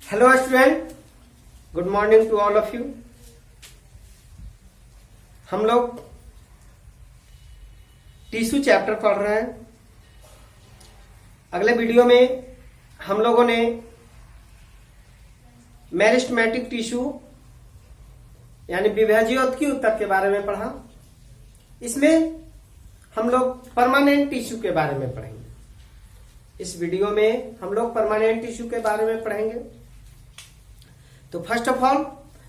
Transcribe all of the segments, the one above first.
Hello student, good morning to all of you. हम लोग tissue chapter पढ़ रहे हैं। अगले वीडियो में हम लोगों ने मेरिस्टेमेटिक टिश्यू यानी विभाज्योत्की ऊतक के बारे में पढ़ा। इसमें हम लोग परमानेंट टिश्यू के बारे में पढ़ेंगे। इस वीडियो में हम लोग परमानेंट टिश्यू के बारे में पढ़ेंगे। तो फर्स्ट ऑफ ऑल,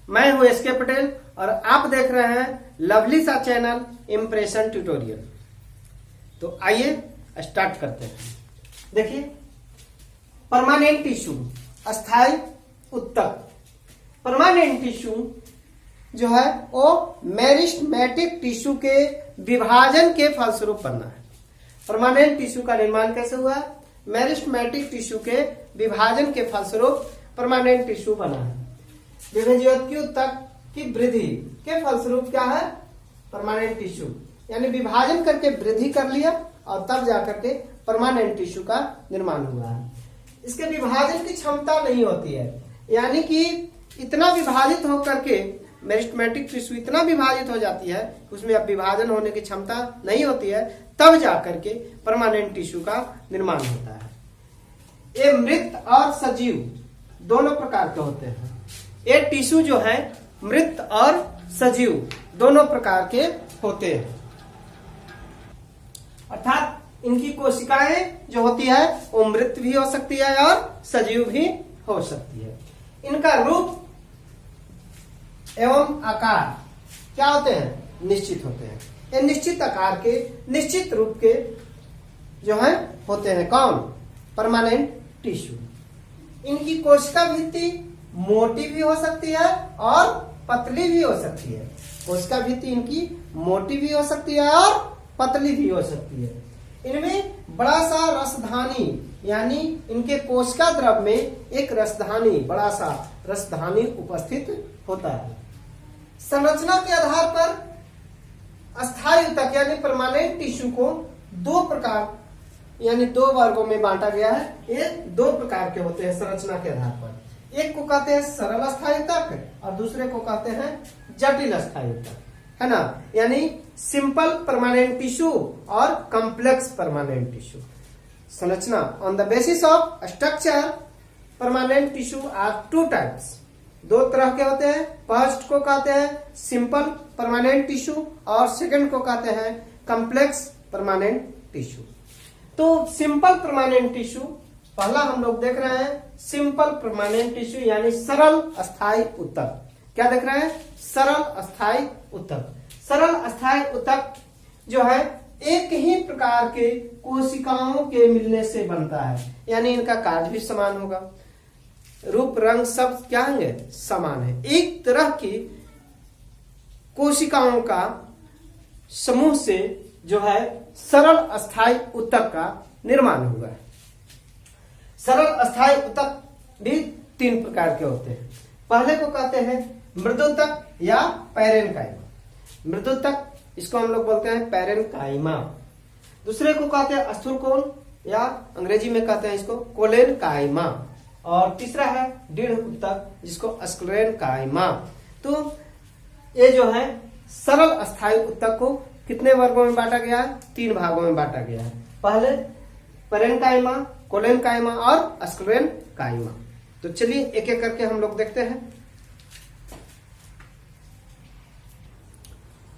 मैं हूं एस के पटेल और आप देख रहे हैं लवली सा चैनल इंप्रेशन ट्यूटोरियल। तो आइए स्टार्ट करते हैं। देखिए, परमानेंट टिश्यू, अस्थायी ऊतक। परमानेंट टिश्यू जो है वो मेरिस्टेमेटिक टिश्यू के विभाजन के फलस्वरूप बनना है। परमानेंट टिश्यू का निर्माण कैसे हुआ? मेरिस्टेमेटिक टिश्यू के विभाजन के फलस्वरूप परमानेंट टिश्यू बना है। विभाज्योत्की ऊतक की वृद्धि के फलस्वरूप क्या है? परमानेंट टिश्यू, यानी विभाजन करके वृद्धि कर लिया और तब जाकर के परमानेंट टिश्यू का निर्माण हुआ है। इसके विभाजन की क्षमता नहीं होती है, यानी कि इतना विभाजित होकर के मेरिस्टेमेटिक टिश्यू इतना विभाजित हो जाती है, उसमें अब विभाजन होने की क्षमता नहीं होती है, तब जाकर के परमानेंट टिश्यू का निर्माण होता है। ये मृत और सजीव दोनों प्रकार के होते हैं। ये टिश्यू जो है मृत और सजीव दोनों प्रकार के होते हैं, अर्थात इनकी कोशिकाएं जो होती है वो मृत भी हो सकती है और सजीव भी हो सकती है। इनका रूप एवं आकार क्या होते हैं? निश्चित होते हैं। ये निश्चित आकार के, निश्चित रूप के जो है होते हैं। कौन? Permanent tissue. इनकी कोशिका भित्ति मोटी भी हो सकती है और पतली भी हो सकती है। कोशिका भित्ति इनकी मोटी भी हो सकती है और पतली भी हो सकती है। इनमें बड़ा सा रसधानी, यानी इनके कोशिका द्रव में एक रसधानी, बड़ा सा रसधानी उपस्थित होता है। संरचना के आधार पर अस्थायी ऊतक यानी परमानेंट टिश्यू को दो प्रकार यानी दो वर्गों में बांटा गया है। ये दो प्रकार के होते हैं संरचना के आधार पर। एक को कहते हैं सरल अस्थायी ऊतक और दूसरे को कहते हैं जटिल अस्थायी ऊतक, है ना। यानी सिंपल परमानेंट टिश्यू और कॉम्प्लेक्स परमानेंट टिश्यू। संरचना on the basis of structure permanent tissue are two types. दो तरह के होते हैं। फर्स्ट को कहते हैं सिंपल परमानेंट टिश्यू और सेकंड को कहते हैं कॉम्प्लेक्स परमानेंट टिश्यू। तो सिंपल परमानेंट टिश्यू पहला हम लोग देख रहे हैं, सिंपल परमानेंट टिश्यू यानी सरल अस्थायी ऊतक। क्या देख रहे हैं? सरल अस्थायी ऊतक। सरल अस्थायी ऊतक जो है एक ही प्रकार के कोशिकाओं के मिलने से बनता है, यानी इनका कार्य भी समान होगा, रूप रंग सब क्या होंगे? समान है। एक तरह की कोशिकाओं का समूह से जो है सरल अस्थायी ऊतक का निर्माण हुआ है। सरल अस्थायी ऊतक भी तीन प्रकार के होते हैं। पहले को कहते हैं मृदुतक या पैरेन्काइमा। मृदुतक इसको हम लोग बोलते हैं पैरेन्काइमा। दूसरे को कहते हैं स्थूल कोन या अंग्रेजी में कहते हैं इसको कोलेनकाइमा। और तीसरा है दृढ़ ऊतक जिसको स्क्लेरेनकाइमा। तो ये जो है सरल अस्थायी ऊतक को कितने वर्गों में बांटा गया है? तीन भागों में बांटा गया है। पहले पैरेन्काइमा, कोलेनकाइमा और स्क्लेरेनकाइमा। तो चलिए एक एक करके हम लोग देखते हैं।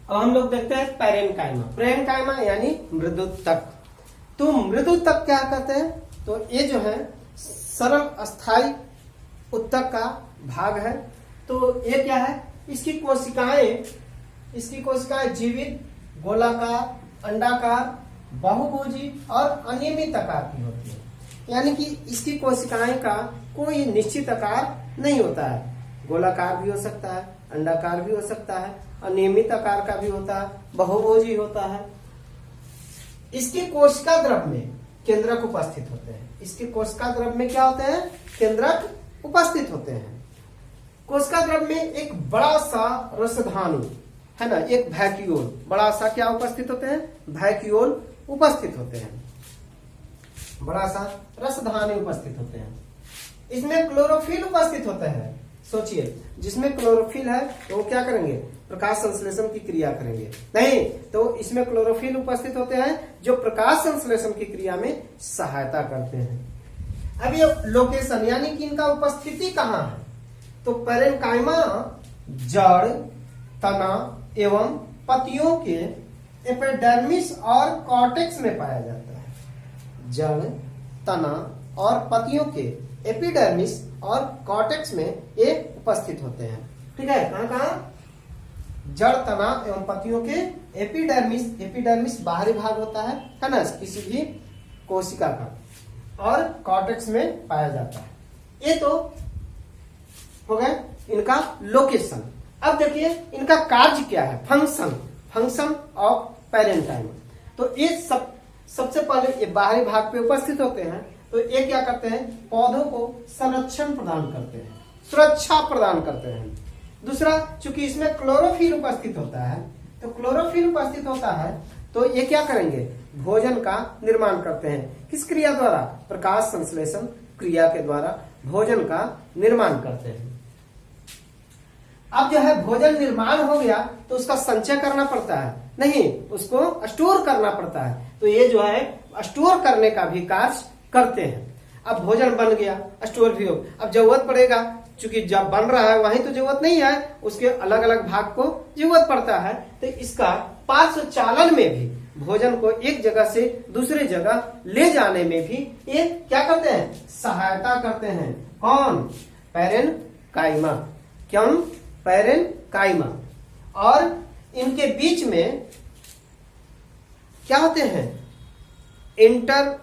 अब हम लोग देखते हैं पैरेन्काइमा। पैरेन्काइमा यानी मृदुतक। तो मृदुतक क्या कहते हैं? तो ये जो है सरल अस्थायी ऊतक का भाग है। तो ये क्या है? इसकी कोशिकाएं जीवित, गोलाकार, अंडाकार, बहुभुजी और अनियमित आकार की होती है। यानी कि इसकी कोशिकाएं का कोई निश्चित आकार नहीं होता है। गोलाकार भी हो सकता है, अंडाकार भी हो सकता है, अनियमित आकार का भी होता है, बहुभुजी होता है। इसकी कोशिका द्रव में केंद्रक उपस्थित होते हैं। इसके कोशिका द्रव में क्या होते हैं? केंद्रक उपस्थित होते हैं। कोशिका द्रव में एक बड़ा सा रसधानी है ना, एक वैक्यूल, बड़ा सा क्या उपस्थित होते हैं? वैक्यूल उपस्थित होते हैं। बड़ा सा रसधानी उपस्थित होते हैं। इसमें क्लोरोफिल उपस्थित होता है। सोचिए, जिसमें क्लोरोफिल है तो वो क्या करेंगे, प्रकाश संश्लेषण की क्रिया करेंगे। नहीं तो इसमें क्लोरोफिल उपस्थित होते हैं जो प्रकाश संश्लेषण की क्रिया में सहायता करते हैं। अब ये लोकेशन यानी कि इनका उपस्थिति कहाँ है, तो पैरेन्काइमा जड़, तना एवं पत्तियों के एपिडर्मिस और कॉर्टेक्स में पाया जाता है। जड़, तना और पत्तियों के एपिडर्मिस और कॉर्टेक्स में ये उपस्थित होते हैं। ठीक है, कहाँ कहाँ, जड़, तना एवं पत्तियों के एपिडर्मिस, एपिडर्मिस बाहरी भाग होता है ना, किसी भी कोशिका का, और कॉर्टेक्स में पाया जाता है। ये तो हो गया इनका लोकेशन। अब देखिए इनका कार्य क्या है, फंक्शन ऑफ पैरेन्काइमा। तो ये सबसे पहले ये बाहरी भाग पे उपस्थित होते हैं, तो ये क्या करते हैं, पौधों को संरक्षण प्रदान करते हैं, सुरक्षा प्रदान करते हैं। दूसरा, चूंकि इसमें क्लोरोफिल उपस्थित होता है, तो क्लोरोफिल उपस्थित होता है तो ये क्या करेंगे, भोजन का निर्माण करते हैं। किस क्रिया द्वारा, प्रकाश संश्लेषण क्रिया के द्वारा भोजन का निर्माण करते हैं। अब जो है भोजन निर्माण हो गया तो उसका संचय करना पड़ता है, नहीं उसको स्टोर करना पड़ता है। तो ये जो है स्टोर करने का भी कार्य करते हैं। अब भोजन बन गया, स्टोर भी हो, अब जरूरत पड़ेगा, चूंकि जब बन रहा है वहीं तो जरूरत नहीं है, उसके अलग अलग भाग को जरूरत पड़ता है। तो इसका पार्श्व चालन में भी, भोजन को एक जगह से दूसरी जगह ले जाने में भी ये क्या करते हैं, सहायता करते हैं। कौन, पैरेन्काइमा। क्यों, पैरेन्काइमा। और इनके बीच में क्या होते हैं, इंटर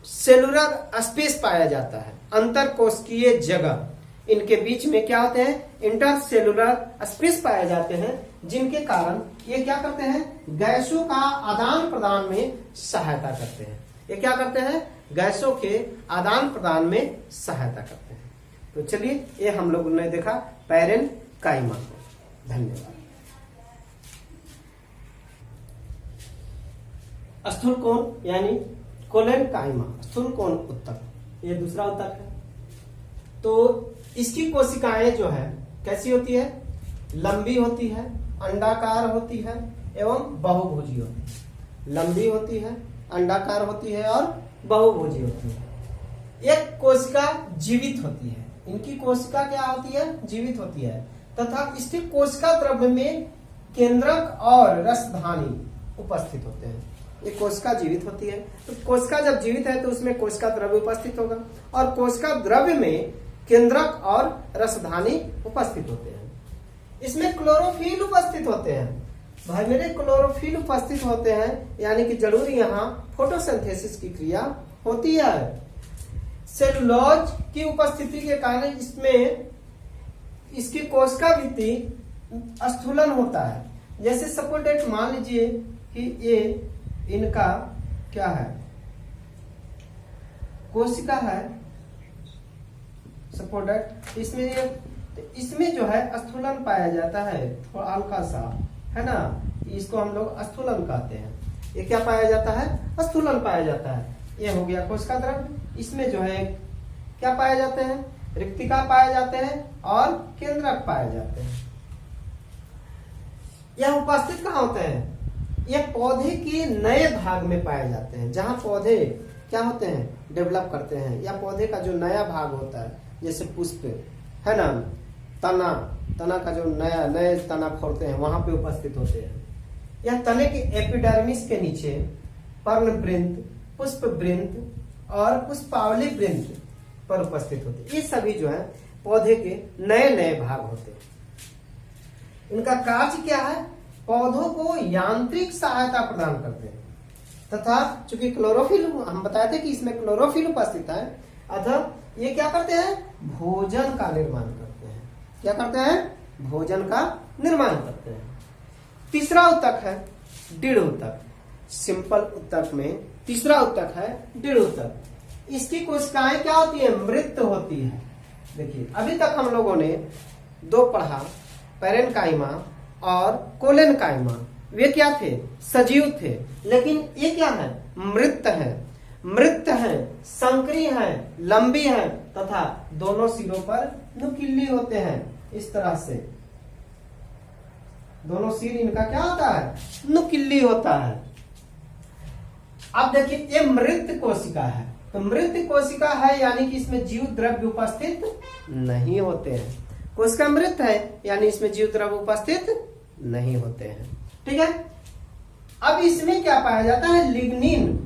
सेलुलर स्पेस पाया जाता है, अंतर कोशिकीय जगह। इनके बीच में क्या होते हैं, इंटर सेलुलर स्पेस पाए जाते हैं, जिनके कारण ये क्या करते हैं, गैसों का आदान प्रदान में सहायता करते हैं। ये क्या करते हैं, गैसों के आदान प्रदान में सहायता करते हैं। तो चलिए ये हम लोगों ने देखा पैरेन्काइमा को। धन्यवाद। स्थूल कोण यानी कोलेनकाइमा, स्थूल कोण उत्तक, ये दूसरा उत्तक है। तो इसकी कोशिकाएं जो है कैसी होती है, लंबी होती है, अंडाकार होती है एवं बहुभुजी होती है। लंबी होती है, अंडाकार होती है और बहुभुजी होती है। एक कोशिका जीवित होती है, इनकी कोशिका क्या होती है, जीवित होती है, तथा इसकी कोशिका द्रव्य में केंद्रक और रसधानी उपस्थित होते हैं। ये कोशिका जीवित होती है, तो कोशिका जब जीवित है तो उसमें कोशिका द्रव्य उपस्थित होगा, और कोशिका द्रव्य में केंद्रक और रसधानी उपस्थित होते हैं। इसमें क्लोरोफिल उपस्थित होते हैं। भाई मेरे, क्लोरोफिल उपस्थित होते हैं यानी कि जरूर यहाँ फोटोसिंथेसिस की क्रिया होती है। सेलुलोज की उपस्थिति के कारण इसमें इसकी कोशिका भित्ति स्थूलन होता है। जैसे सपोज डेट मान लीजिए कि ये इनका क्या है, कोशिका है, सपोज डेट इसमें जो है स्थूलन पाया जाता है, थोड़ा हल्का सा, है ना, इसको हम लोग स्थूलन कहते हैं। ये क्या पाया जाता है, स्थूलन पाया जाता है। ये हो गया कोशिका द्रव्य। इसमें जो है क्या पाए जाते हैं, रिक्तिका पाए जाते हैं और केंद्रक पाए जाते हैं। यह उपस्थित कहाँ होते हैं, यह पौधे के नए भाग में पाए जाते हैं, जहां पौधे क्या होते हैं, डेवलप करते हैं, या पौधे का जो नया भाग होता है, जैसे पुष्प है ना, तना का जो नए तना फोड़ते हैं वहां पे उपस्थित होते हैं। यह तने के एपिडर्मिस के नीचे पर्णवृंत, पुष्पवृंत और पुष्पावली वृंत पर उपस्थित होते हैं। ये सभी जो है पौधे के नए भाग होते हैं। इनका कार्य क्या है, पौधों को यांत्रिक सहायता प्रदान करते हैं, तथा चूंकि क्लोरोफिल, हम बताए थे कि इसमें क्लोरोफिल उपस्थित है, अतः ये क्या करते हैं, भोजन का निर्माण करते हैं। क्या करते हैं, भोजन का निर्माण करते हैं। तीसरा उत्तक है दृढ़ उत्तक। सिंपल उत्तक में तीसरा उत्तक है दृढ़ उत्तक। इसकी कोशिकाएं क्या होती है, मृत होती है। देखिए अभी तक हम लोगों ने दो पढ़ा, पैरेन्काइमा और कोलेनकाइमा। वे क्या थे, सजीव थे, लेकिन ये क्या है, मृत है। मृत हैं, संकरी हैं, लंबी हैं तथा दोनों सिरों पर नुकीली होते हैं। इस तरह से दोनों सिर इनका क्या होता है, नुकीली होता है। अब देखिए ये मृत कोशिका है, तो मृत कोशिका है यानी कि इसमें जीव द्रव्य उपस्थित नहीं होते हैं। कोशिका मृत है यानी इसमें जीव द्रव्य उपस्थित नहीं होते हैं। ठीक है, अब इसमें क्या पाया जाता है, लिग्निन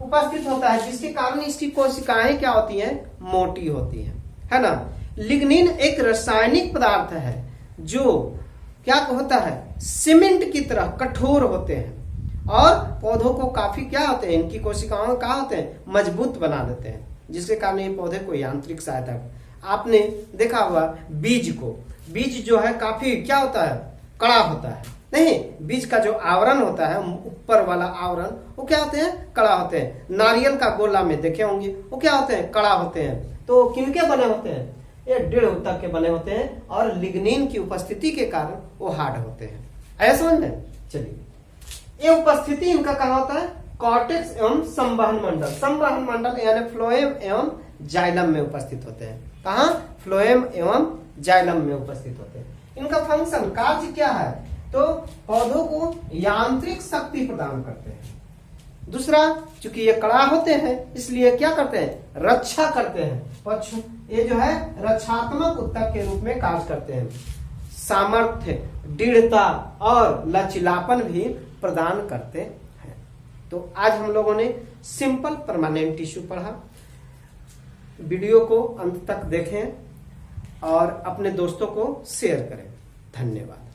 उपस्थित होता है, जिसके कारण इसकी कोशिकाएं क्या होती हैं, मोटी होती हैं, है ना। लिग्निन एक रासायनिक पदार्थ है जो क्या होता है, सीमेंट की तरह कठोर होते हैं और पौधों को काफी क्या होते हैं, इनकी कोशिकाओं का होते हैं, मजबूत बना देते हैं, जिसके कारण ये पौधे को यांत्रिक सहायता। आपने देखा हुआ बीज को, बीज जो है काफी क्या होता है, कड़ा होता है, नहीं, बीज का जो आवरण होता है, ऊपर वाला आवरण, वो क्या होते हैं, कड़ा होते हैं। नारियल का गोला में देखे होंगे, वो क्या होते हैं, कड़ा होते हैं। तो किनके बने होते हैं, ये 1.5 तक के बने होते हैं और लिग्निन की उपस्थिति के कारण वो हार्ड होते हैं। ऐसा समझ में। चलिए, ये उपस्थिति इनका कहाँ होता है, कॉर्टेक्स एवं संवहन मंडल, संवहन मंडल यानी फ्लोएम एवं जाइलम में उपस्थित होते हैं। कहाँ, फ्लोएम एवं जाइलम में उपस्थित होते हैं। इनका फंक्शन, कार्य क्या है, तो पौधों को यांत्रिक शक्ति प्रदान करते हैं। दूसरा, चूंकि ये कड़ा होते हैं इसलिए क्या करते हैं, रक्षा करते हैं, पक्ष ये जो है रक्षात्मक ऊतक के रूप में कार्य करते हैं। सामर्थ्य, दृढ़ता और लचीलापन भी प्रदान करते हैं। तो आज हम लोगों ने सिंपल परमानेंट टिश्यू पढ़ा। वीडियो को अंत तक देखें और अपने दोस्तों को शेयर करें। धन्यवाद।